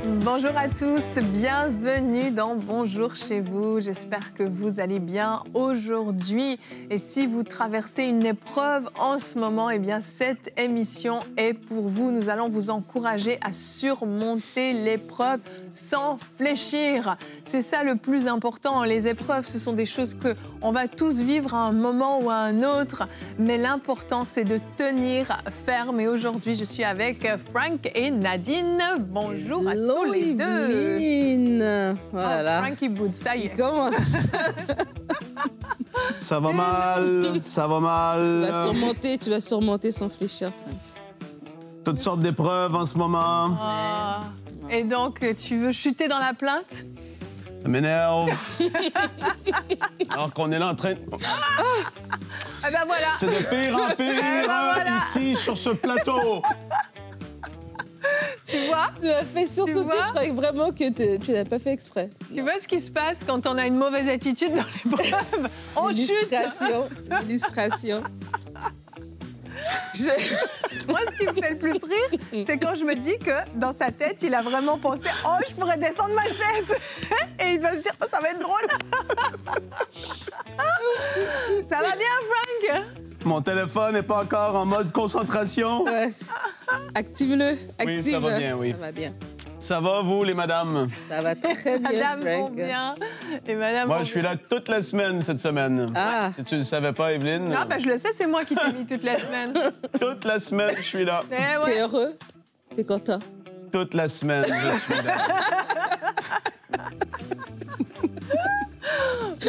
Bonjour à tous, bienvenue dans Bonjour chez vous. J'espère que vous allez bien aujourd'hui. Et si vous traversez une épreuve en ce moment, eh bien cette émission est pour vous. Nous allons vous encourager à surmonter l'épreuve sans fléchir. C'est ça le plus important. Les épreuves, ce sont des choses qu'on va tous vivre à un moment ou à un autre. Mais l'important, c'est de tenir ferme. Et aujourd'hui, je suis avec Frank et Nadine. Bonjour à tous les deux. Voilà. Oh, Frankie Boud, ça y est. Comment ça va mal, ça va mal. Tu vas surmonter sans fléchir. Toutes sortes d'épreuves en ce moment. Oh. Et donc, tu veux chuter dans la plainte? Ça m'énerve. Alors qu'on est là en train de... Ah ben voilà. C'est de pire en pire voilà. ici, sur ce plateau. Tu vois? Tu m'as fait sursauter, je croyais vraiment que tu l'as pas fait exprès. Tu vois ce qui se passe quand on a une mauvaise attitude dans l'épreuve? On chute. Illustration. Moi, ce qui me fait le plus rire, c'est quand je me dis que dans sa tête, il a vraiment pensé « Oh, je pourrais descendre ma chaise !» Et il va se dire « Oh, ça va être drôle !» Ça va bien, Frank? Mon téléphone n'est pas encore en mode concentration. Ouais. Active-le. Oui, ça va bien, oui. Ça va bien. Ça va, vous, les madames? Ça va très bien, Madame vont Frank. bien. Et madame Moi, vont je suis bien. là toute la semaine, cette semaine. Ah. Si tu ne le savais pas, Evelyne. Ah, ben je le sais, c'est moi qui t'ai mis toute la semaine. Toute la semaine, je suis là. Eh T'es ouais. heureux? T'es content? Toute la semaine, je suis là.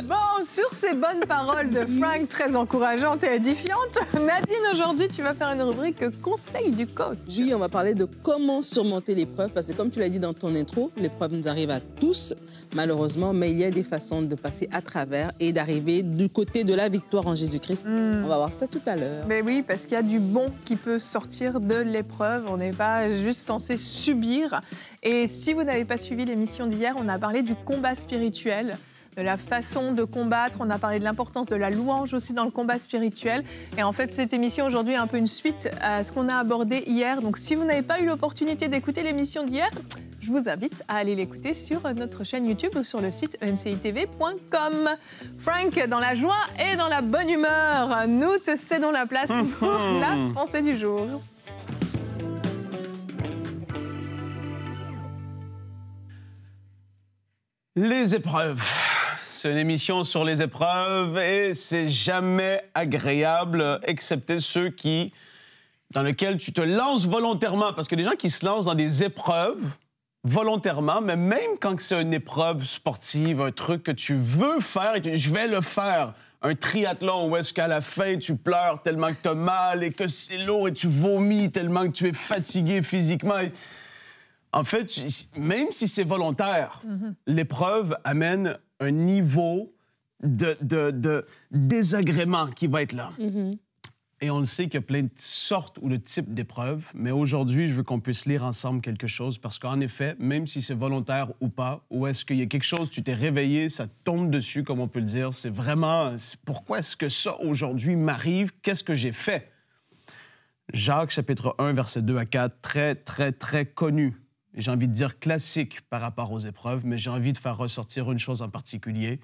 Bon, sur ces bonnes paroles de Frank, très encourageantes et édifiantes, Nadine, aujourd'hui, tu vas faire une rubrique Conseil du coach. Oui, on va parler de comment surmonter l'épreuve, parce que comme tu l'as dit dans ton intro, l'épreuve nous arrive à tous, malheureusement, mais il y a des façons de passer à travers et d'arriver du côté de la victoire en Jésus-Christ. On va voir ça tout à l'heure. Mais oui, parce qu'il y a du bon qui peut sortir de l'épreuve. On n'est pas juste censé subir. Et si vous n'avez pas suivi l'émission d'hier, on a parlé du combat spirituel, de la façon de combattre. On a parlé de l'importance de la louange aussi dans le combat spirituel. Et en fait, cette émission aujourd'hui est un peu une suite à ce qu'on a abordé hier. Donc, si vous n'avez pas eu l'opportunité d'écouter l'émission d'hier, je vous invite à aller l'écouter sur notre chaîne YouTube ou sur le site emcitv.com. Frank, dans la joie et dans la bonne humeur, nous te cédons la place pour la pensée du jour. Les épreuves. C'est une émission sur les épreuves et c'est jamais agréable, excepté ceux dans lesquels tu te lances volontairement. Parce que les gens qui se lancent dans des épreuves volontairement, mais même quand c'est une épreuve sportive, un truc que tu veux faire et je vais le faire. Un triathlon où est-ce qu'à la fin, tu pleures tellement que tu as mal et que c'est lourd et tu vomis tellement que tu es fatigué physiquement. En fait, même si c'est volontaire, l'épreuve amène un niveau de désagrément qui va être là. Et on le sait qu'il y a plein de sortes ou de types d'épreuves, mais aujourd'hui, je veux qu'on puisse lire ensemble quelque chose parce qu'en effet, même si c'est volontaire ou pas, ou est-ce qu'il y a quelque chose, tu t'es réveillé, ça tombe dessus, comme on peut le dire, c'est vraiment, pourquoi est-ce que ça, aujourd'hui, m'arrive? Qu'est-ce que j'ai fait? Jacques, chapitre 1, versets 2 à 4, très, très, très connu. J'ai envie de dire classique par rapport aux épreuves, mais j'ai envie de faire ressortir une chose en particulier.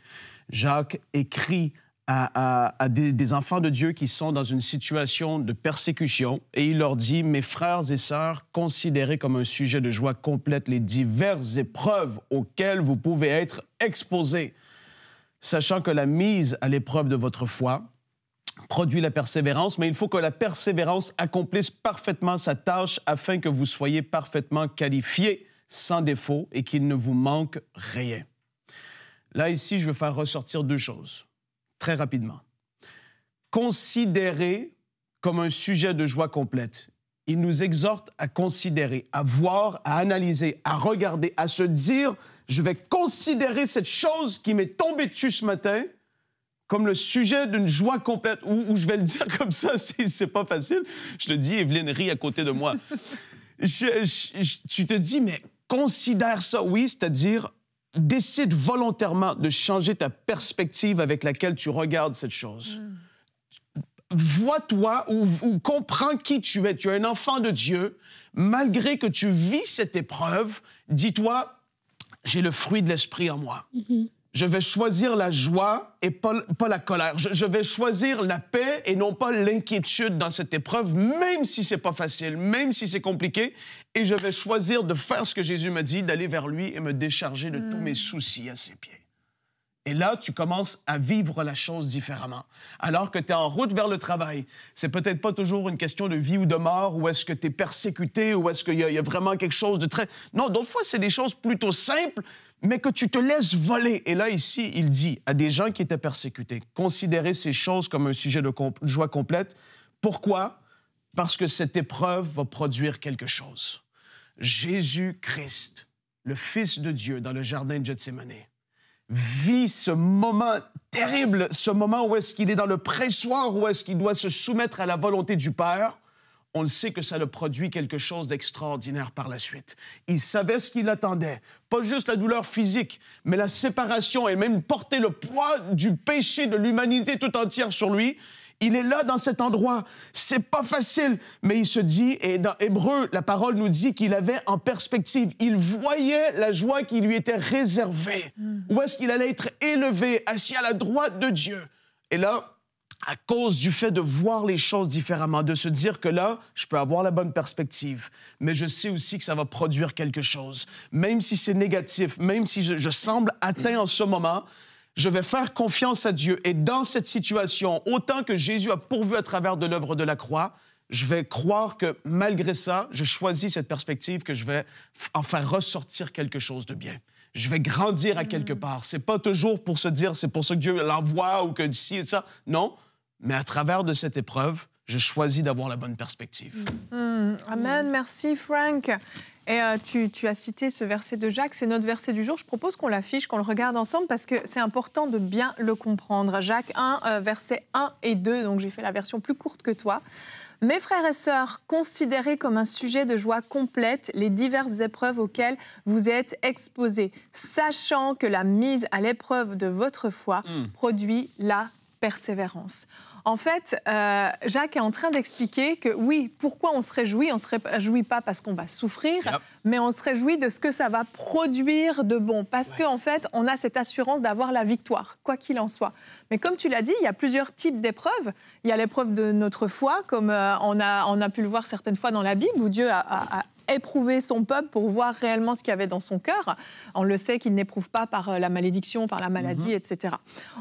Jacques écrit à des enfants de Dieu qui sont dans une situation de persécution et il leur dit « Mes frères et sœurs, considérez comme un sujet de joie complète les diverses épreuves auxquelles vous pouvez être exposés, sachant que la mise à l'épreuve de votre foi produit la persévérance, mais il faut que la persévérance accomplisse parfaitement sa tâche afin que vous soyez parfaitement qualifiés, sans défaut, et qu'il ne vous manque rien. » Là, ici, je veux faire ressortir deux choses, très rapidement. Considérer comme un sujet de joie complète. Il nous exhorte à considérer, à voir, à analyser, à regarder, à se dire « Je vais considérer cette chose qui m'est tombée dessus ce matin » comme le sujet d'une joie complète, ou je vais le dire comme ça, c'est pas facile. Je le dis, Evelyne rit à côté de moi. Tu te dis, mais considère ça, oui, c'est-à-dire décide volontairement de changer ta perspective avec laquelle tu regardes cette chose. vois-toi ou comprends qui tu es. Tu es un enfant de Dieu. Malgré que tu vis cette épreuve, dis-toi, j'ai le fruit de l'esprit en moi. Je vais choisir la joie et pas la colère. Je vais choisir la paix et non pas l'inquiétude dans cette épreuve, même si c'est pas facile, même si c'est compliqué. Et je vais choisir de faire ce que Jésus m'a dit, d'aller vers lui et me décharger de tous mes soucis à ses pieds. Et là, tu commences à vivre la chose différemment. Alors que tu es en route vers le travail, c'est peut-être pas toujours une question de vie ou de mort, ou est-ce que tu es persécuté, ou est-ce qu'il y a vraiment quelque chose de très... Non, d'autres fois, c'est des choses plutôt simples, mais que tu te laisses voler. Et là, ici, il dit à des gens qui étaient persécutés, considérez ces choses comme un sujet de joie complète. Pourquoi? Parce que cette épreuve va produire quelque chose. Jésus-Christ, le Fils de Dieu, dans le jardin de Gethsémani, vit ce moment terrible, ce moment où est-ce qu'il est dans le pressoir, où est-ce qu'il doit se soumettre à la volonté du Père. On le sait que ça le produit quelque chose d'extraordinaire par la suite. Il savait ce qu'il attendait. Pas juste la douleur physique, mais la séparation et même porter le poids du péché de l'humanité tout entière sur lui. Il est là dans cet endroit. C'est pas facile, mais il se dit, et dans Hébreu, la parole nous dit qu'il avait en perspective, il voyait la joie qui lui était réservée. Où est-ce qu'il allait être élevé, assis à la droite de Dieu. Et là, à cause du fait de voir les choses différemment, de se dire que là, je peux avoir la bonne perspective, mais je sais aussi que ça va produire quelque chose. Même si c'est négatif, même si je semble atteint en ce moment, je vais faire confiance à Dieu. Et dans cette situation, autant que Jésus a pourvu à travers de l'œuvre de la croix, je vais croire que malgré ça, je choisis cette perspective que je vais en faire ressortir quelque chose de bien. Je vais grandir à quelque part. C'est pas toujours pour se dire c'est pour ça que Dieu l'envoie ou que ci et ça. Non, mais à travers de cette épreuve, je choisis d'avoir la bonne perspective. Amen. Merci, Frank. Et tu as cité ce verset de Jacques, c'est notre verset du jour. Je propose qu'on l'affiche, qu'on le regarde ensemble parce que c'est important de bien le comprendre. Jacques 1, versets 1 et 2, donc j'ai fait la version plus courte que toi. Mes frères et sœurs, considérez comme un sujet de joie complète les diverses épreuves auxquelles vous êtes exposés, sachant que la mise à l'épreuve de votre foi produit la persévérance. En fait, Jacques est en train d'expliquer que oui, pourquoi on se réjouit? On ne se réjouit pas parce qu'on va souffrir, mais on se réjouit de ce que ça va produire de bon. Parce qu'en fait, on a cette assurance d'avoir la victoire, quoi qu'il en soit. Mais comme tu l'as dit, il y a plusieurs types d'épreuves. Il y a l'épreuve de notre foi, comme on a pu le voir certaines fois dans la Bible, où Dieu a éprouver son peuple pour voir réellement ce qu'il y avait dans son cœur. On le sait qu'il n'éprouve pas par la malédiction, par la maladie, etc.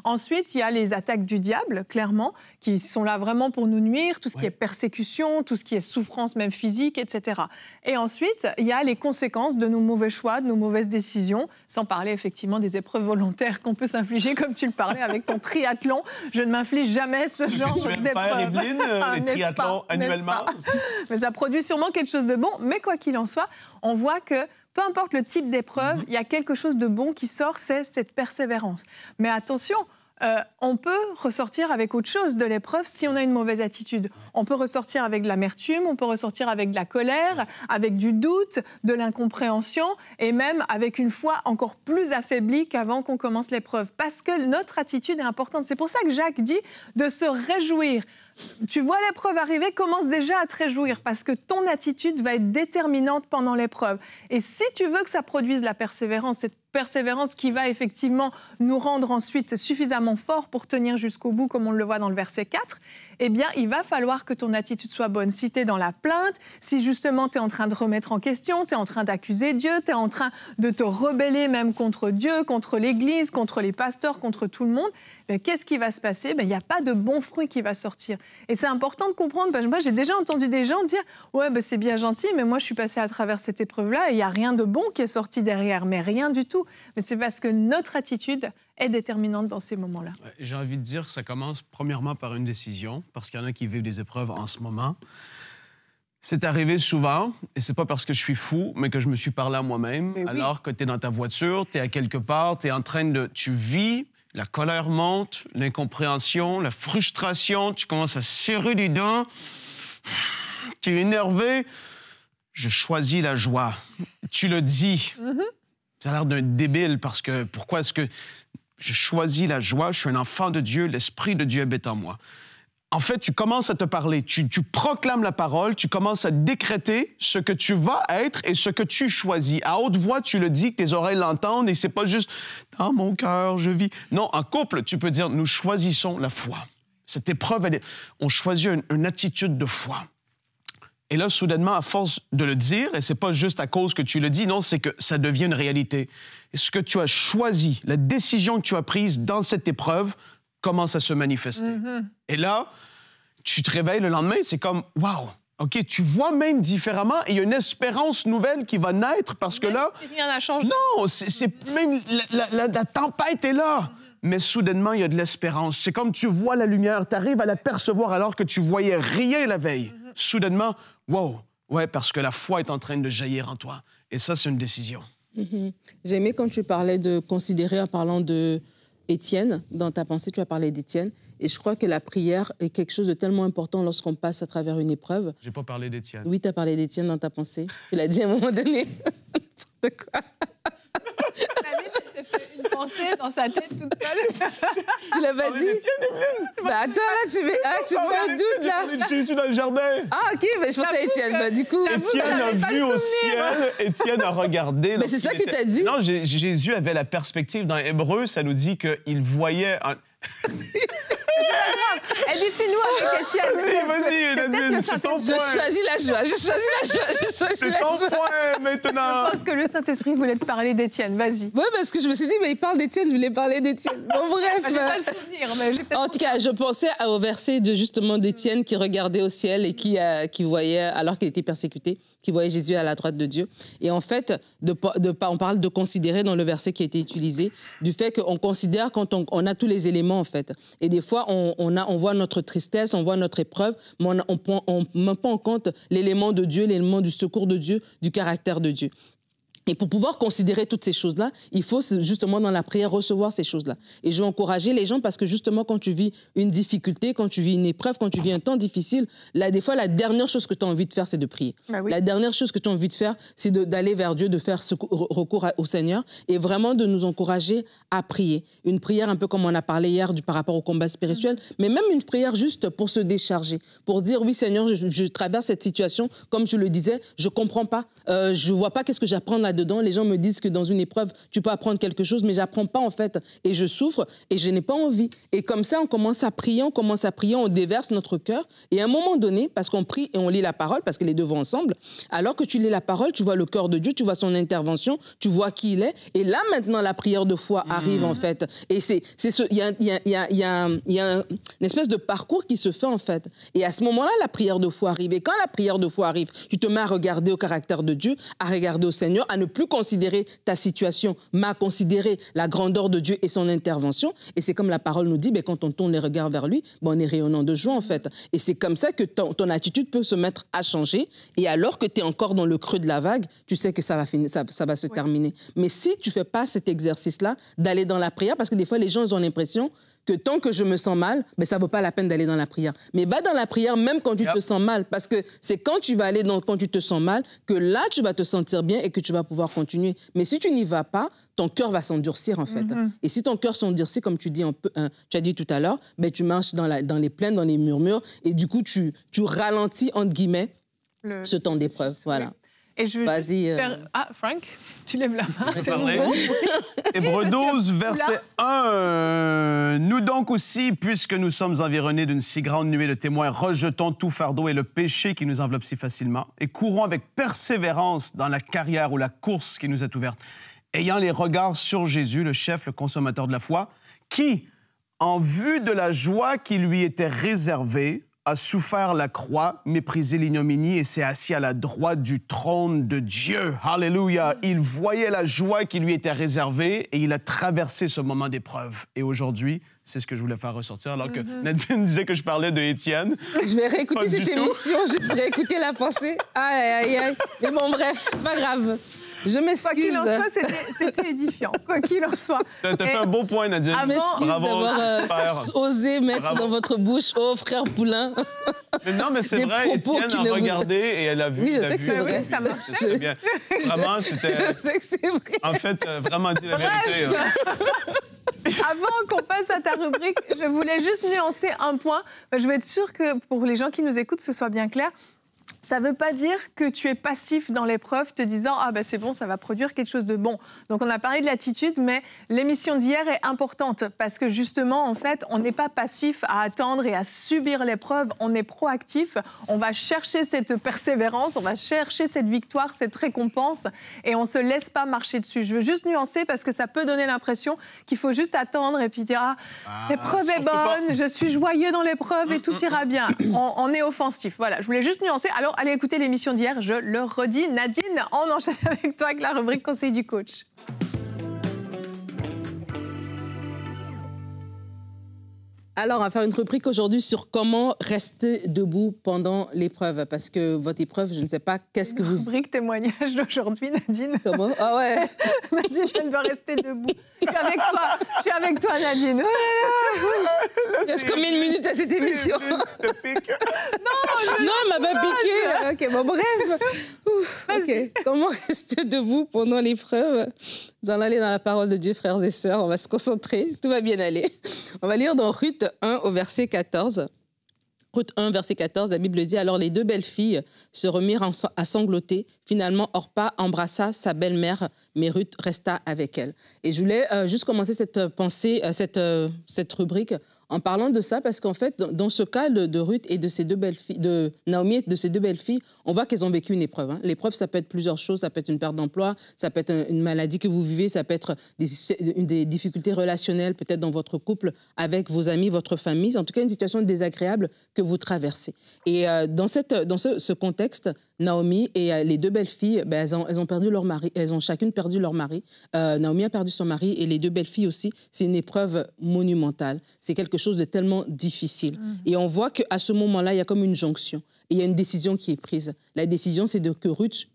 Ensuite, il y a les attaques du diable, clairement, qui sont là vraiment pour nous nuire, tout ce qui est persécution, tout ce qui est souffrance même physique, etc. Et ensuite, il y a les conséquences de nos mauvais choix, de nos mauvaises décisions, sans parler effectivement des épreuves volontaires qu'on peut s'infliger, comme tu le parlais avec ton triathlon. Je ne m'inflige jamais ce genre d'épreuve. Evelyne, les triathlons annuellement. Mais ça produit sûrement quelque chose de bon, mais quoi qu'il en soit, on voit que peu importe le type d'épreuve, il y a quelque chose de bon qui sort, c'est cette persévérance. Mais attention, on peut ressortir avec autre chose de l'épreuve si on a une mauvaise attitude. On peut ressortir avec de l'amertume, on peut ressortir avec de la colère, avec du doute, de l'incompréhension et même avec une foi encore plus affaiblie qu'avant qu'on commence l'épreuve. Parce que notre attitude est importante. C'est pour ça que Jacques dit de se réjouir. Tu vois l'épreuve arriver, commence déjà à te réjouir parce que ton attitude va être déterminante pendant l'épreuve. Et si tu veux que ça produise la persévérance, cette persévérance qui va effectivement nous rendre ensuite suffisamment forts pour tenir jusqu'au bout, comme on le voit dans le verset 4, eh bien, il va falloir que ton attitude soit bonne. Si tu es dans la plainte, si justement tu es en train de remettre en question, tu es en train d'accuser Dieu, tu es en train de te rebeller même contre Dieu, contre l'Église, contre les pasteurs, contre tout le monde, qu'est-ce qui va se passer? Il n'y a pas de bon fruit qui va sortir. Et c'est important de comprendre, parce que moi j'ai déjà entendu des gens dire « Ouais, c'est bien gentil, mais moi je suis passée à travers cette épreuve-là et il n'y a rien de bon qui est sorti derrière. » Mais rien du tout. Mais c'est parce que notre attitude est déterminante dans ces moments-là. J'ai envie de dire que ça commence premièrement par une décision, parce qu'il y en a qui vivent des épreuves en ce moment. C'est arrivé souvent, et c'est pas parce que je suis fou, mais que je me suis parlé à moi-même, alors que tu es dans ta voiture, tu es à quelque part, tu es en train de... Tu vis, la colère monte, l'incompréhension, la frustration, tu commences à serrer les dents, tu es énervé. Je choisis la joie. Tu le dis. Ça a l'air d'un débile parce que pourquoi est-ce que je choisis la joie? Je suis un enfant de Dieu, l'Esprit de Dieu habite en moi. en fait, tu commences à te parler, tu proclames la parole, tu commences à décréter ce que tu vas être et ce que tu choisis. À haute voix, tu le dis, que tes oreilles l'entendent et c'est pas juste « dans mon cœur, je vis ». Non, en couple, tu peux dire « nous choisissons la foi ». Cette épreuve, on choisit une attitude de foi. Et là, soudainement, à force de le dire, et c'est pas juste à cause que tu le dis, non, c'est que ça devient une réalité. Et ce que tu as choisi, la décision que tu as prise dans cette épreuve, commence à se manifester. Et là, tu te réveilles le lendemain, c'est comme, wow, OK, tu vois même différemment et il y a une espérance nouvelle qui va naître parce que là... Si rien n'a changé. Non, c'est même... La tempête est là. Mais soudainement, il y a de l'espérance. C'est comme tu vois la lumière, tu arrives à la percevoir alors que tu voyais rien la veille. Soudainement, wow, ouais, parce que la foi est en train de jaillir en toi. Et ça, c'est une décision. J'ai aimé quand tu parlais de considérer en parlant de Étienne. Dans ta pensée, tu as parlé d'Étienne. Et je crois que la prière est quelque chose de tellement important lorsqu'on passe à travers une épreuve. J'ai pas parlé d'Étienne. Oui, tu as parlé d'Étienne dans ta pensée. Tu l'as dit à un moment donné. N'importe quoi. David, il s'est fait une pensée dans sa tête toute seule. Tu l'as pas dit? Bah attends, là, tu mets un doute, là. Je suis dans le jardin. Ah, OK, mais je pensais à Étienne. Bah, du coup... Étienne a vu au ciel, Étienne a regardé. Mais c'est ça que tu as dit. Non, Jésus avait la perspective. Dans Hébreu, ça nous dit qu'il voyait... Édifie-nous avec Étienne. Vas-y, Nadine, c'est ton point. Je choisis la joie, je choisis la joie. C'est ton point, maintenant. Je pense que le Saint-Esprit voulait te parler d'Étienne. Vas-y. Oui, parce que je me suis dit, mais il parle d'Étienne, je voulais parler d'Étienne. Bon, bref. J'ai pas le souvenir, mais j'ai peut-être... En tout cas, je pensais au verset justement d'Étienne qui regardait au ciel et qui voyait, alors qu'il était persécuté, qui voyait Jésus à la droite de Dieu. Et en fait, on parle de considérer dans le verset qui a été utilisé, du fait qu'on considère quand on a tous les éléments, en fait. Et des fois, on voit notre tristesse, on voit notre épreuve, mais on ne met pas en compte l'élément de Dieu, l'élément du secours de Dieu, du caractère de Dieu. Et pour pouvoir considérer toutes ces choses-là, il faut justement dans la prière recevoir ces choses-là. Et je veux encourager les gens parce que justement quand tu vis une difficulté, quand tu vis une épreuve, quand tu vis un temps difficile, là, des fois, la dernière chose que tu as envie de faire, c'est de prier. Bah oui. La dernière chose que tu as envie de faire, c'est d'aller vers Dieu, de faire recours au Seigneur et vraiment de nous encourager à prier. Une prière un peu comme on a parlé hier par rapport au combat spirituel, mais même une prière juste pour se décharger, pour dire oui Seigneur, je traverse cette situation, comme tu le disais, je ne comprends pas, je ne vois pas qu'est-ce que j'apprends là-dedans. Les gens me disent que dans une épreuve, tu peux apprendre quelque chose, mais j'apprends pas en fait. Et je souffre et je n'ai pas envie. Et comme ça, on commence à prier, on déverse notre cœur. Et à un moment donné, parce qu'on prie et on lit la parole, parce que les deux vont ensemble, alors que tu lis la parole, tu vois le cœur de Dieu, tu vois son intervention, tu vois qui il est. Et là, maintenant, la prière de foi arrive en fait. Et il y a une espèce de parcours qui se fait en fait. Et à ce moment-là, la prière de foi arrive. Et quand la prière de foi arrive, tu te mets à regarder au caractère de Dieu, à regarder au Seigneur, à ne plus considérer ta situation, mais à considérer la grandeur de Dieu et son intervention. Et c'est comme la parole nous dit, quand on tourne les regards vers lui, on est rayonnant de joie en fait. Et c'est comme ça que ton attitude peut se mettre à changer. Et alors que tu es encore dans le creux de la vague, tu sais que ça va finir, ça va se terminer. Mais si tu fais pas cet exercice-là, d'aller dans la prière, parce que des fois les gens ils ont l'impression que tant que je me sens mal, ça ne vaut pas la peine d'aller dans la prière. Mais va dans la prière même quand tu te sens mal, parce que c'est quand tu vas aller quand tu te sens mal que là, tu vas te sentir bien et que tu vas pouvoir continuer. Mais si tu n'y vas pas, ton cœur va s'endurcir, en fait. Et si ton cœur s'endurcit, comme tu as dit tout à l'heure, tu marches dans les plaines, dans les murmures, et du coup, tu ralentis, entre guillemets, ce temps d'épreuve. Voilà. Et je veux faire... Ah, Frank, tu lèves la main, c'est nouveau. Hébreux 12, verset 1. Nous donc aussi, puisque nous sommes environnés d'une si grande nuée de témoins, rejetons tout fardeau et le péché qui nous enveloppe si facilement et courons avec persévérance dans la carrière ou la course qui nous est ouverte, ayant les regards sur Jésus, le chef, le consommateur de la foi, qui, en vue de la joie qui lui était réservée, a souffert la croix, méprisé l'ignominie et s'est assis à la droite du trône de Dieu. Alléluia! Il voyait la joie qui lui était réservée et il a traversé ce moment d'épreuve. Et aujourd'hui, c'est ce que je voulais faire ressortir, alors que Nadine disait que je parlais de Étienne. Je vais réécouter cette émission, juste pour réécouter la pensée. Aïe, aïe, aïe. Mais bon, bref, c'est pas grave. Je m'excuse. Quoi qu'il en soit, c'était édifiant. Quoi qu'il en soit. T'as fait un bon point, Nadine. Je m'excuse d'avoir osé mettre dans votre bouche, oh, frère Poulain. Mais non, mais c'est vrai, Étienne a regardé et elle a vu. Oui, je sais que c'est vrai. Ça marche. C'était bien. Vraiment, c'était... Je sais que c'est vrai. En fait, vraiment dit la vérité. Avant qu'on passe à ta rubrique, je voulais juste nuancer un point. Je veux être sûre que pour les gens qui nous écoutent, ce soit bien clair. Ça ne veut pas dire que tu es passif dans l'épreuve, te disant « Ah ben c'est bon, ça va produire quelque chose de bon ». Donc on a parlé de l'attitude, mais l'émission d'hier est importante parce que justement, en fait, on n'est pas passif à attendre et à subir l'épreuve, on est proactif, on va chercher cette persévérance, on va chercher cette victoire, cette récompense et on ne se laisse pas marcher dessus. Je veux juste nuancer parce que ça peut donner l'impression qu'il faut juste attendre et puis dire « Ah, l'épreuve est bonne, je suis joyeux dans l'épreuve et tout ira bien ». On est offensif. Voilà, je voulais juste nuancer. Alors, allez écouter l'émission d'hier, je le redis. Nadine, on enchaîne avec toi avec la rubrique Conseil du coach. Alors, on va faire une rubrique aujourd'hui sur comment rester debout pendant l'épreuve. Parce que votre épreuve, je ne sais pas qu'est-ce que vous... Rubrique témoignage d'aujourd'hui, Nadine. Comment? Ah ouais. Nadine, elle doit rester debout. Je suis avec toi, Nadine. Il reste combien de minutes à cette émission? Non, elle m'a pas piqué. Ok, bon, bref. Ouf, ok. Comment rester debout pendant l'épreuve? Nous allons aller dans la parole de Dieu, frères et sœurs. On va se concentrer. Tout va bien aller. On va lire dans Ruth 1 au verset 14. Ruth 1, verset 14, la Bible dit « Alors les deux belles filles se remirent à sangloter. Finalement, Orpa embrassa sa belle-mère, mais Ruth resta avec elle. » Et je voulais juste commencer cette pensée, cette rubrique en parlant de ça, parce qu'en fait, dans ce cas de Ruth et de ses deux belles filles, de Naomi et de ses deux belles filles, on voit qu'elles ont vécu une épreuve. L'épreuve, ça peut être plusieurs choses. Ça peut être une perte d'emploi, ça peut être une maladie que vous vivez, ça peut être des difficultés relationnelles, peut-être dans votre couple, avec vos amis, votre famille. En tout cas, une situation désagréable que vous traversez. Et dans ce contexte, Naomi et les deux belles filles, elles ont perdu leur mari. Elles ont chacune perdu leur mari. Naomi a perdu son mari et les deux belles filles aussi. C'est une épreuve monumentale. C'est quelque chose de tellement difficile. Et on voit qu'à ce moment-là, il y a comme une jonction. Et il y a une décision qui est prise. La décision, c'est que Ruth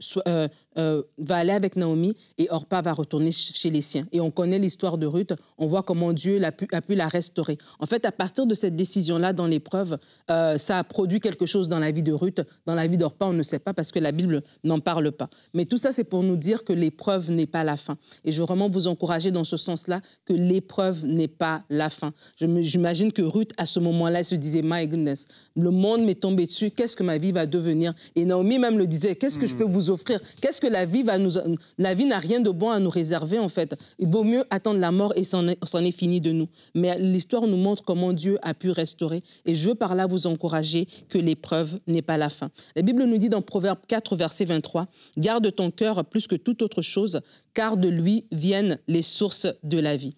va aller avec Naomi et Orpa va retourner chez les siens. Et on connaît l'histoire de Ruth. On voit comment Dieu a pu la restaurer. En fait, à partir de cette décision-là, dans l'épreuve, ça a produit quelque chose dans la vie de Ruth. Dans la vie d'Orpa, on ne sait pas parce que la Bible n'en parle pas. Mais tout ça, c'est pour nous dire que l'épreuve n'est pas la fin. Et je veux vraiment vous encourager dans ce sens-là, que l'épreuve n'est pas la fin. J'imagine que Ruth, à ce moment-là, elle se disait « My goodness, le monde m'est tombé dessus, qu'est-ce que ma vie va devenir ?» Et Naomi même le disait « Qu'est-ce que je peux vous offrir? Qu'est-ce que la vie va nous... La vie n'a rien de bon à nous réserver, en fait. Il vaut mieux attendre la mort et c'en est fini de nous. » Mais l'histoire nous montre comment Dieu a pu restaurer. Et je veux par là vous encourager que l'épreuve n'est pas la fin. La Bible nous dit dans Proverbe 4, verset 23, « Garde ton cœur plus que toute autre chose, car de lui viennent les sources de la vie. »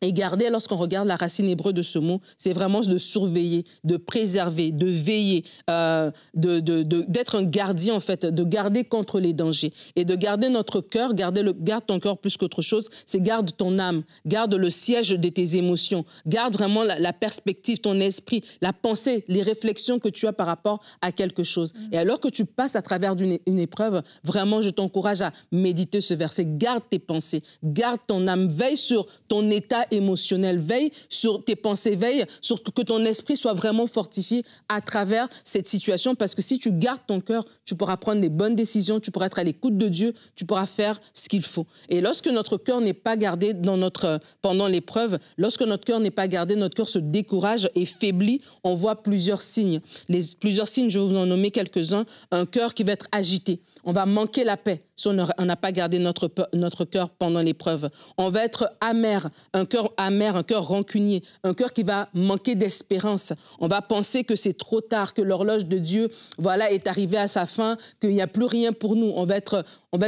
Et garder, lorsqu'on regarde la racine hébreu de ce mot, c'est vraiment de surveiller, de préserver, de veiller, d'être un gardien, en fait, de garder contre les dangers. Et de garder notre cœur, garde ton cœur plus qu'autre chose, c'est garde ton âme, garde le siège de tes émotions, garde vraiment la perspective, ton esprit, la pensée, les réflexions que tu as par rapport à quelque chose. Et alors que tu passes à travers une épreuve, vraiment, je t'encourage à méditer ce verset. Garde tes pensées, garde ton âme, veille sur ton état émotionnel, veille sur tes pensées, veille sur que ton esprit soit vraiment fortifié à travers cette situation, parce que si tu gardes ton cœur, tu pourras prendre les bonnes décisions, tu pourras être à l'écoute de Dieu, tu pourras faire ce qu'il faut. Et lorsque notre cœur n'est pas gardé pendant l'épreuve, lorsque notre cœur n'est pas gardé, notre cœur se décourage et faiblit, on voit plusieurs signes. Plusieurs signes, je vais vous en nommer quelques-uns. Un cœur qui va être agité. On va manquer la paix si on n'a pas gardé notre cœur pendant l'épreuve. On va être amer, un cœur rancunier, un cœur qui va manquer d'espérance. On va penser que c'est trop tard, que l'horloge de Dieu est arrivée à sa fin, qu'il n'y a plus rien pour nous. On va être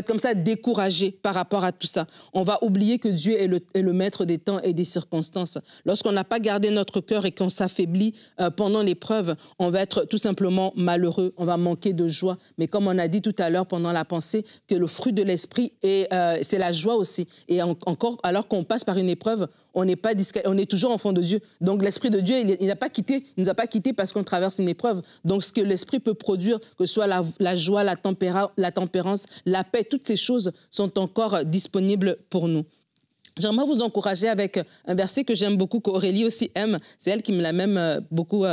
comme ça découragé par rapport à tout ça. On va oublier que Dieu est le maître des temps et des circonstances. Lorsqu'on n'a pas gardé notre cœur et qu'on s'affaiblit pendant l'épreuve, on va être tout simplement malheureux, on va manquer de joie. Mais comme on a dit tout à l'heure pendant la pensée, que le fruit de l'esprit, c'est la joie aussi. Et encore, alors qu'on passe par une épreuve, on est toujours enfant de Dieu. Donc l'Esprit de Dieu, il nous a pas quittés parce qu'on traverse une épreuve. Donc ce que l'Esprit peut produire, que ce soit la joie, la tempérance, la paix, toutes ces choses sont encore disponibles pour nous. J'aimerais vous encourager avec un verset que j'aime beaucoup, qu'Aurélie aussi aime. C'est elle qui me l'a même beaucoup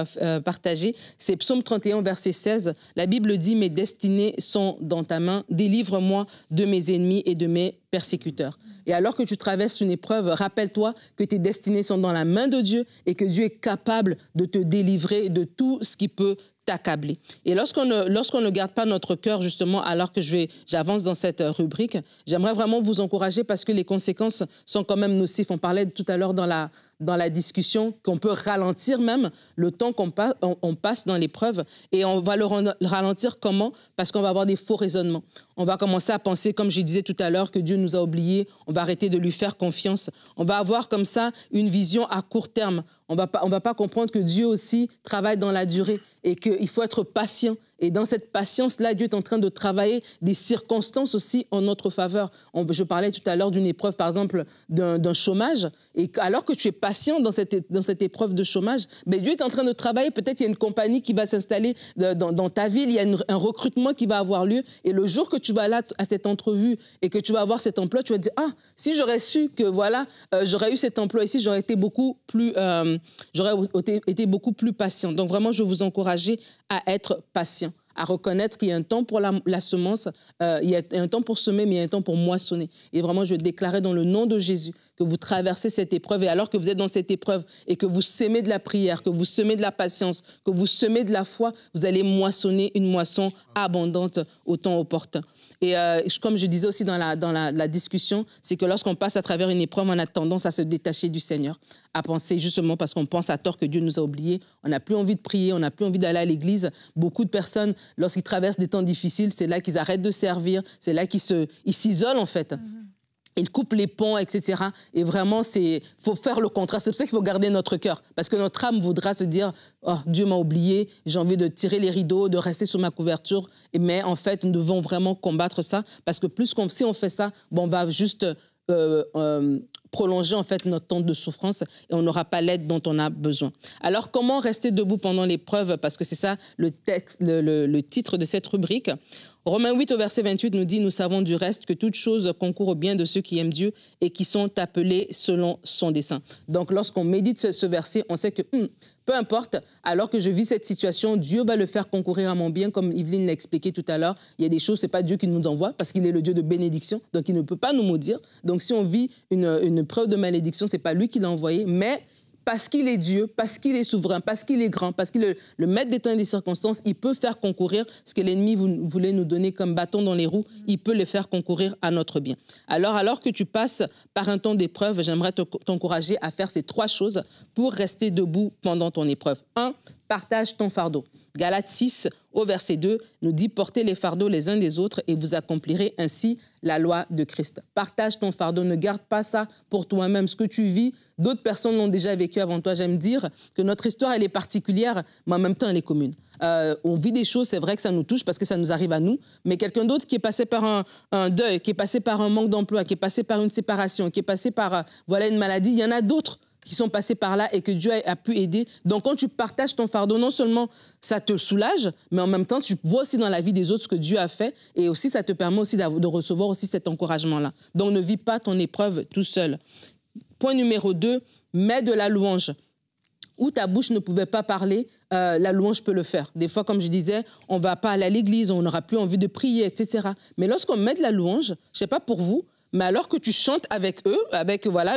partagé. C'est Psaume 31, verset 16. La Bible dit « Mes destinées sont dans ta main. Délivre-moi de mes ennemis et de mes persécuteurs. » Et alors que tu traverses une épreuve, rappelle-toi que tes destinées sont dans la main de Dieu et que Dieu est capable de te délivrer de tout ce qui peut t'accabler. Et lorsqu'on ne garde pas notre cœur, justement, alors que j'avance dans cette rubrique, j'aimerais vraiment vous encourager parce que les conséquences sont quand même nocives. On parlait tout à l'heure dans la discussion qu'on peut ralentir même le temps qu'on passe dans l'épreuve. Et on va le ralentir comment? Parce qu'on va avoir des faux raisonnements. On va commencer à penser, comme je disais tout à l'heure, que Dieu nous a oubliés. On va arrêter de lui faire confiance. On va avoir comme ça une vision à court terme. On va pas comprendre que Dieu aussi travaille dans la durée et qu'il faut être patient. Et dans cette patience-là, Dieu est en train de travailler des circonstances aussi en notre faveur. Je parlais tout à l'heure d'une épreuve, par exemple, d'un chômage. Et alors que tu es patient dans cette épreuve de chômage, ben Dieu est en train de travailler. Peut-être il y a une compagnie qui va s'installer dans ta ville, il y a un recrutement qui va avoir lieu. Et le jour que tu vas là à cette entrevue et que tu vas avoir cet emploi, tu vas te dire « Ah, si j'aurais su que voilà, j'aurais eu cet emploi ici, j'aurais été beaucoup plus patient. » Donc vraiment, je veux vous encourager à être patient, à reconnaître qu'il y a un temps pour la semence, il y a un temps pour semer, mais il y a un temps pour moissonner. Et vraiment, je déclarais dans le nom de Jésus que vous traversez cette épreuve. Et alors que vous êtes dans cette épreuve et que vous semez de la prière, que vous semez de la patience, que vous semez de la foi, vous allez moissonner une moisson abondante au temps opportun. Et comme je disais aussi dans la discussion, c'est que lorsqu'on passe à travers une épreuve, on a tendance à se détacher du Seigneur, à penser justement parce qu'on pense à tort que Dieu nous a oubliés. On n'a plus envie de prier, on n'a plus envie d'aller à l'église. Beaucoup de personnes, lorsqu'ils traversent des temps difficiles, c'est là qu'ils arrêtent de servir, c'est là qu'ils s'isolent en fait. Ils coupent les ponts, etc. Et vraiment, faut faire le contraire. C'est pour ça qu'il faut garder notre cœur. Parce que notre âme voudra se dire « Oh, Dieu m'a oublié, j'ai envie de tirer les rideaux, de rester sous ma couverture. » Mais en fait, nous devons vraiment combattre ça. Parce que si on fait ça, on va juste prolonger en fait notre temps de souffrance et on n'aura pas l'aide dont on a besoin. Alors, comment rester debout pendant l'épreuve? Parce que c'est ça le titre de cette rubrique. Romains 8 au verset 28 nous dit « Nous savons du reste que toute chose concourt au bien de ceux qui aiment Dieu et qui sont appelés selon son dessein. » Donc, lorsqu'on médite ce verset, on sait que peu importe, alors que je vis cette situation, Dieu va le faire concourir à mon bien, comme Yveline l'a expliqué tout à l'heure. Il y a des choses, ce n'est pas Dieu qui nous envoie, parce qu'il est le Dieu de bénédiction, donc il ne peut pas nous maudire. Donc, si on vit une preuve de malédiction, ce n'est pas lui qui l'a envoyé, mais parce qu'il est Dieu, parce qu'il est souverain, parce qu'il est grand, parce qu'il est le maître des temps et des circonstances, il peut faire concourir ce que l'ennemi voulait nous donner comme bâton dans les roues, il peut le faire concourir à notre bien. Alors que tu passes par un temps d'épreuve, j'aimerais t'encourager à faire ces 3 choses pour rester debout pendant ton épreuve. 1, partage ton fardeau. Galates 6, au verset 2, nous dit « Portez les fardeaux les uns des autres et vous accomplirez ainsi la loi de Christ. » Partage ton fardeau, ne garde pas ça pour toi-même. Ce que tu vis, d'autres personnes l'ont déjà vécu avant toi. J'aime dire que notre histoire, elle est particulière, mais en même temps, elle est commune. On vit des choses, c'est vrai que ça nous touche parce que ça nous arrive à nous, mais quelqu'un d'autre qui est passé par un deuil, qui est passé par un manque d'emploi, qui est passé par une séparation, qui est passé par une maladie, il y en a d'autres qui sont passés par là et que Dieu a pu aider. Donc, quand tu partages ton fardeau, non seulement ça te soulage, mais en même temps, tu vois aussi dans la vie des autres ce que Dieu a fait et aussi, ça te permet aussi de recevoir aussi cet encouragement-là. Donc, ne vis pas ton épreuve tout seul. Point numéro 2, mets de la louange. Où ta bouche ne pouvait pas parler, la louange peut le faire. Des fois, comme je disais, on ne va pas aller à l'église, on n'aura plus envie de prier, etc. Mais lorsqu'on met de la louange, je ne sais pas pour vous, mais alors que tu chantes avec eux, avec voilà,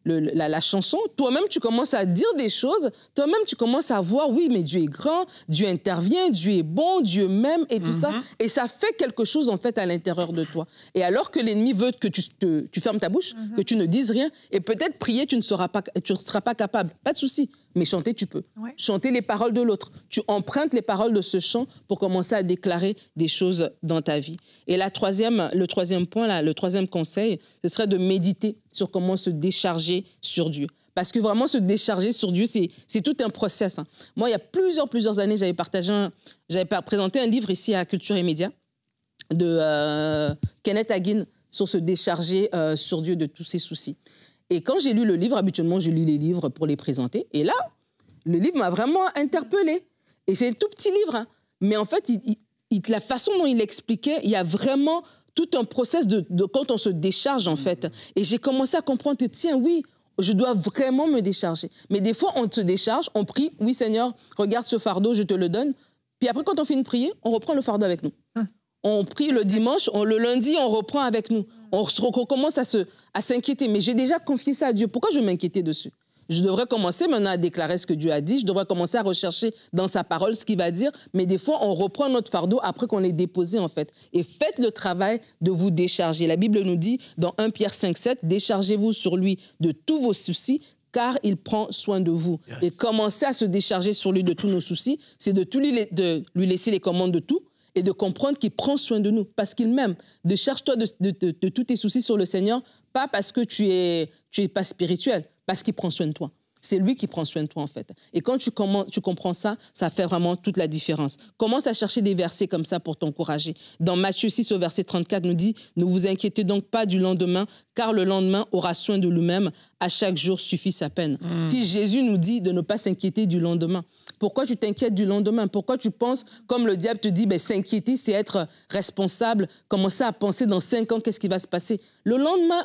la chanson, toi-même, tu commences à dire des choses, toi-même, tu commences à voir, oui, mais Dieu est grand, Dieu intervient, Dieu est bon, Dieu m'aime et tout ça. Et ça fait quelque chose, en fait, à l'intérieur de toi. Et alors que l'ennemi veut que tu fermes ta bouche, que tu ne dises rien, et peut-être prier, tu ne seras pas capable. Pas de souci. Mais chanter, tu peux. Ouais. Chanter les paroles de l'autre. Tu empruntes les paroles de ce chant pour commencer à déclarer des choses dans ta vie. Et le troisième point, là, le troisième conseil, ce serait de méditer sur comment se décharger sur Dieu. Parce que vraiment, se décharger sur Dieu, c'est tout un process. Hein. Moi, il y a plusieurs années, j'avais présenté un livre ici à Culture et Médias de Kenneth Hagin sur se décharger sur Dieu de tous ses soucis. Et quand j'ai lu le livre, habituellement, je lis les livres pour les présenter. Et là, le livre m'a vraiment interpellée. Et c'est un tout petit livre. Hein. Mais en fait, la façon dont il expliquait, il y a vraiment tout un process de quand on se décharge, en fait. Et j'ai commencé à comprendre que, tiens, oui, je dois vraiment me décharger. Mais des fois, on se décharge, on prie, oui, Seigneur, regarde ce fardeau, je te le donne. Puis après, quand on finit de prier, on reprend le fardeau avec nous. On prie le dimanche, le lundi, on reprend avec nous. On recommence à s'inquiéter. Mais j'ai déjà confié ça à Dieu. Pourquoi je m'inquiétais dessus? Je devrais commencer maintenant à déclarer ce que Dieu a dit. Je devrais commencer à rechercher dans sa parole ce qu'il va dire. Mais des fois, on reprend notre fardeau après qu'on l'ait déposé, en fait. Et faites le travail de vous décharger. La Bible nous dit, dans 1 Pierre 5,7, « Déchargez-vous sur lui de tous vos soucis, car il prend soin de vous. Yes. » Et commencer à se décharger sur lui de tous nos soucis, c'est de lui laisser les commandes de tout et de comprendre qu'il prend soin de nous, parce qu'il m'aime. Décharge-toi de tous tes soucis sur le Seigneur, pas parce que tu es pas spirituel, parce qu'il prend soin de toi. C'est lui qui prend soin de toi, en fait. Et quand tu comprends ça, ça fait vraiment toute la différence. Commence à chercher des versets comme ça pour t'encourager. Dans Matthieu 6, au verset 34, nous dit « Ne vous inquiétez donc pas du lendemain, car le lendemain aura soin de lui-même. À chaque jour suffit sa peine. » Si Jésus nous dit de ne pas s'inquiéter du lendemain, pourquoi tu t'inquiètes du lendemain? Pourquoi tu penses, comme le diable te dit, s'inquiéter, c'est être responsable, commencer à penser dans 5 ans, qu'est-ce qui va se passer? Le lendemain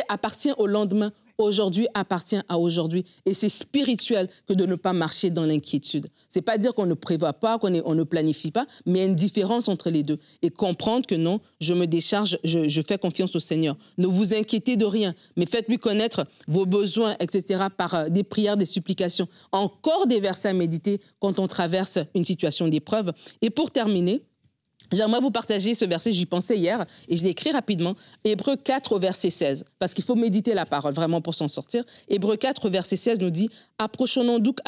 appartient au lendemain. Aujourd'hui appartient à aujourd'hui. Et c'est spirituel que de ne pas marcher dans l'inquiétude. Ce n'est pas dire qu'on ne prévoit pas, qu'on ne planifie pas, mais il y a une différence entre les deux. Et comprendre que non, je me décharge, je fais confiance au Seigneur. Ne vous inquiétez de rien, mais faites-lui connaître vos besoins, etc., par des prières, des supplications. Encore des versets à méditer quand on traverse une situation d'épreuve. Et pour terminer, j'aimerais vous partager ce verset, j'y pensais hier, et je l'ai écrit rapidement. Hébreux 4 au verset 16, parce qu'il faut méditer la parole vraiment pour s'en sortir. Hébreux 4 au verset 16 nous dit « Approchons-nous donc,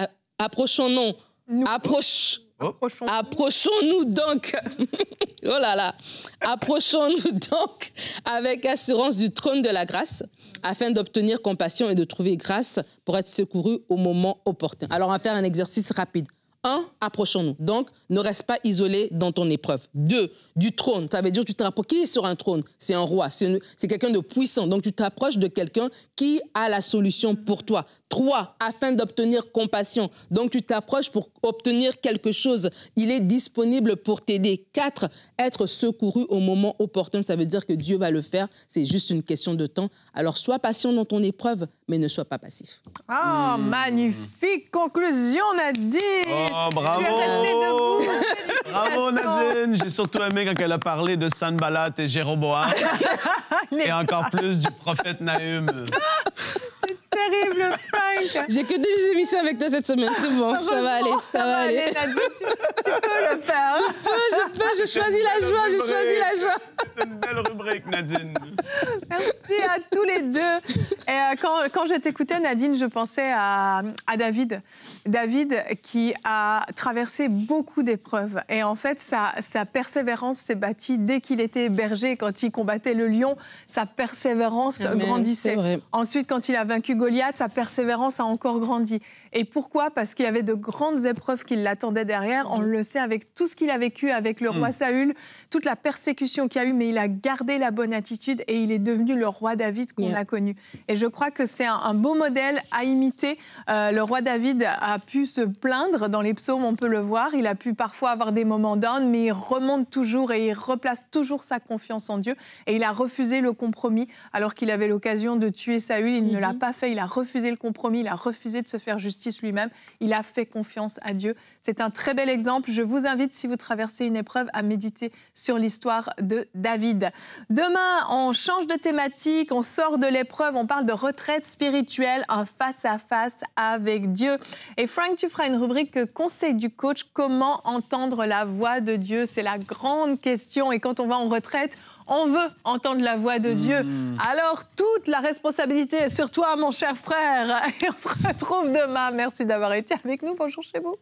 oh là là, approchons-nous donc avec assurance du trône de la grâce, afin d'obtenir compassion et de trouver grâce pour être secourus au moment opportun. » Alors, on va faire un exercice rapide. 1, approchons-nous. Donc, ne reste pas isolé dans ton épreuve. 2, du trône. Ça veut dire que tu te rapproches. Qui est sur un trône? C'est un roi. C'est quelqu'un de puissant. Donc, tu t'approches de quelqu'un qui a la solution pour toi. 3, afin d'obtenir compassion. Donc, tu t'approches pour obtenir quelque chose. Il est disponible pour t'aider. 4, être secouru au moment opportun. Ça veut dire que Dieu va le faire. C'est juste une question de temps. Alors, sois patient dans ton épreuve, mais ne sois pas passif. Oh, magnifique conclusion, Nadine! Oh, bravo! Tu es restée debout. Bravo, Nadine! J'ai surtout aimé quand elle a parlé de Sanballat et Jéroboam. Et encore plus du prophète Nahum. Terrible, Frank! J'ai que des émissions avec toi cette semaine, c'est bon, ça va aller, ça va aller. Nadine, tu peux le faire. Je choisis la joie. C'est une belle rubrique, Nadine. Merci à tous les deux. Et quand je t'écoutais, Nadine, je pensais à David. David qui a traversé beaucoup d'épreuves. Et en fait, sa persévérance s'est bâtie dès qu'il était berger. Quand il combattait le lion, sa persévérance grandissait. Ensuite, quand il a vaincu Goliath, sa persévérance a encore grandi. Et pourquoi? Parce qu'il y avait de grandes épreuves qui l'attendaient derrière. On le sait avec tout ce qu'il a vécu avec le roi Saül, toute la persécution qu'il y a eu, mais il a gardé la bonne attitude et il est devenu le roi David qu'on a connu. Et je crois que c'est un beau modèle à imiter. Le roi David a pu se plaindre dans les psaumes, on peut le voir. Il a pu parfois avoir des moments down, mais il remonte toujours et il replace toujours sa confiance en Dieu. Et il a refusé le compromis alors qu'il avait l'occasion de tuer Saül. Il ne l'a pas fait. Il a refusé le compromis. Il a refusé de se faire justice lui-même. Il a fait confiance à Dieu. C'est un très bel exemple. Je vous invite, si vous traversez une épreuve, à méditer sur l'histoire de David. Demain, on change de thématique. On sort de l'épreuve. On parle de retraite spirituelle, un face-à-face avec Dieu. Et Frank, tu feras une rubrique conseil du coach. Comment entendre la voix de Dieu? C'est la grande question. Et quand on va en retraite, on veut entendre la voix de Dieu. Alors, toute la responsabilité est sur toi, mon cher frère. Et on se retrouve demain. Merci d'avoir été avec nous. Bonjour chez vous.